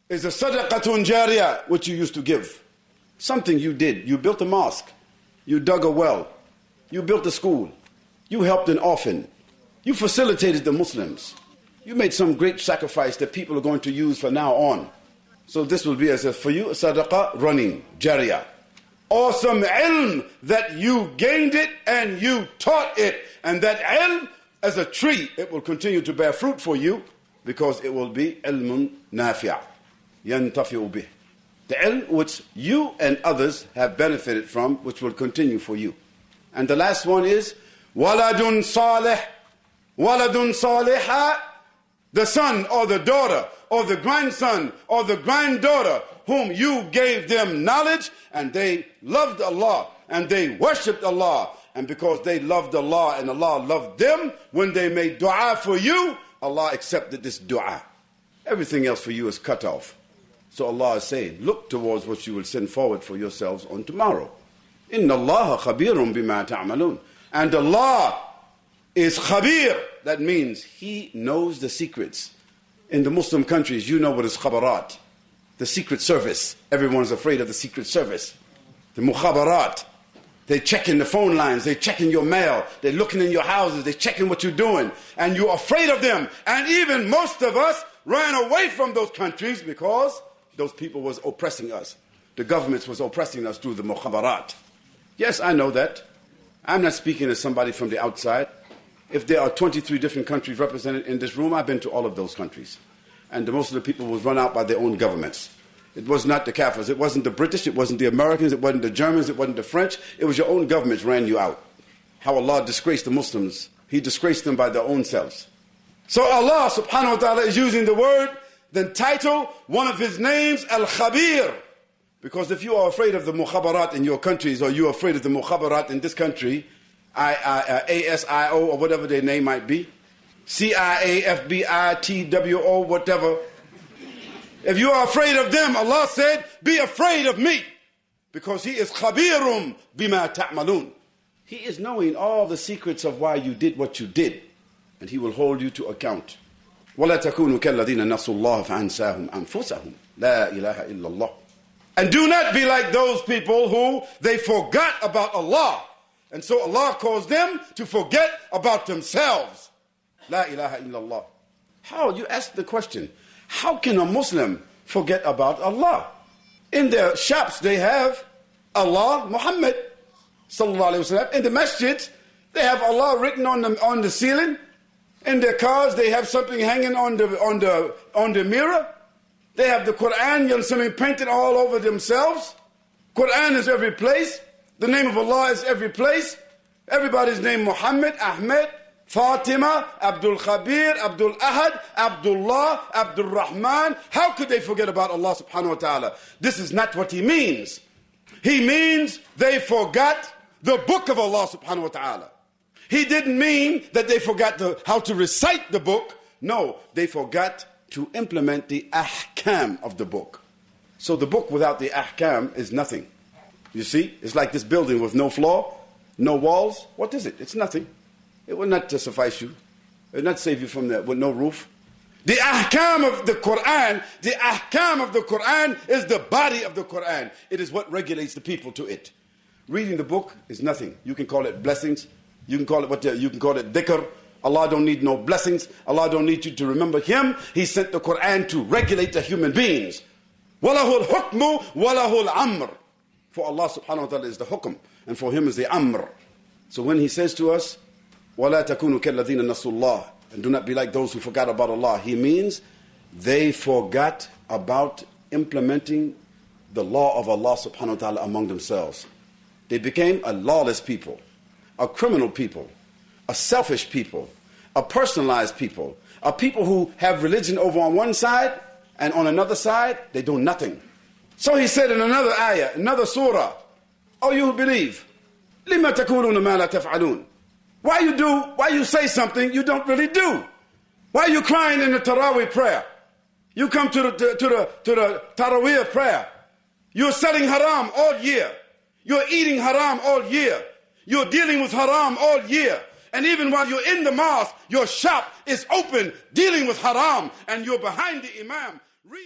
is a sadaqatun jariyah, which you used to give. Something you did. You built a mosque. You dug a well. You built a school. You helped an orphan. You facilitated the Muslims. You made some great sacrifice that people are going to use from now on. So this will be as if for you, a sadaqah running, jariyah. Or some ilm that you gained it and you taught it. And that ilm, as a tree, it will continue to bear fruit for you because it will be ilmun nafi', yantafi'u bih. The ilm which you and others have benefited from, which will continue for you. And the last one is waladun salih, waladun salihah, the son or the daughter or the grandson or the granddaughter whom you gave them knowledge and they loved Allah and they worshipped Allah. And because they loved Allah and Allah loved them, when they made dua for you, Allah accepted this dua. Everything else for you is cut off. So Allah is saying, look towards what you will send forward for yourselves on tomorrow. Inna Allah khabirun bima ta'malun. And Allah is khabir. That means He knows the secrets. In the Muslim countries, you know what is khabarat. The secret service. Everyone's afraid of the secret service. The mukhabarat. They're checking the phone lines. They're checking your mail. They're looking in your houses. They're checking what you're doing. And you're afraid of them. And even most of us ran away from those countries because those people was oppressing us. The governments was oppressing us through the mukhabarat. Yes, I know that. I'm not speaking as somebody from the outside. If there are 23 different countries represented in this room, I've been to all of those countries. And most of the people was run out by their own governments. It was not the Kafirs. It wasn't the British. It wasn't the Americans. It wasn't the Germans. It wasn't the French. It was your own governments ran you out. How Allah disgraced the Muslims. He disgraced them by their own selves. So Allah subhanahu wa ta'ala is using the word, the title, one of His names, Al-Khabir. Because if you are afraid of the mukhabarat in your countries, or you are afraid of the mukhabarat in this country, ASIO or whatever their name might be, CIA, FBI, TWO, whatever. If you are afraid of them, Allah said, be afraid of me. Because He is khabirum bima ta'malun. He is knowing all the secrets of why you did what you did. And He will hold you to account. وَلَا تَكُونُوا كَالَّذِينَ نَسُوا اللَّهَ فَأَنْسَاهُمْ أَنفُسَهُمْ لَا إِلَهَ إِلَّا اللَّهُ. And do not be like those people who they forgot about Allah. And so Allah caused them to forget about themselves. La ilaha illallah. How? You ask the question. How can a Muslim forget about Allah? In their shops they have Allah, Muhammad sallallahu alaihi wasallam. In the masjids they have Allah written on the ceiling. In their cars they have something hanging on the mirror. They have the Quran, something painted all over themselves. Quran is every place. The name of Allah is every place. Everybody's named Muhammad, Ahmed, Fatima, Abdul Khabir, Abdul Ahad, Abdullah, Abdul Rahman. How could they forget about Allah subhanahu wa ta'ala? This is not what He means. He means they forgot the book of Allah subhanahu wa ta'ala. He didn't mean that they forgot how to recite the book. No, they forgot to implement the ahkam of the book. So the book without the ahkam is nothing. You see, it's like this building with no floor, no walls. What is it? It's nothing. It will not suffice you. It will not save you from that with no roof. The ahkam of the Quran, is the body of the Quran. It is what regulates the people to it. Reading the book is nothing. You can call it blessings. You can call it dhikr. Allah don't need no blessings. Allah don't need you to remember Him. He sent the Quran to regulate the human beings. وَلَهُ الْحُكْمُ وَلَهُ الْأَمْرُ. For Allah subhanahu wa ta'ala is the hukm, and for Him is the amr. So when He says to us, وَلَا تَكُونُوا كَالَّذِينَ نَسُوا اللَّهِ, and do not be like those who forgot about Allah, He means they forgot about implementing the law of Allah subhanahu wa ta'ala among themselves. They became a lawless people, a criminal people, a selfish people, a personalized people, a people who have religion over on one side, and on another side, they do nothing. So He said in another ayah, another surah, "Oh, you who believe, لِمَا تَقُولُونَ مَا لَا تَفْعَلُونَ." Why you say something you don't really do? Why are you crying in the Taraweeh prayer? You come to the Taraweeh prayer. You're selling haram all year. You're eating haram all year. You're dealing with haram all year. And even while you're in the mosque, your shop is open dealing with haram, and you're behind the imam. Read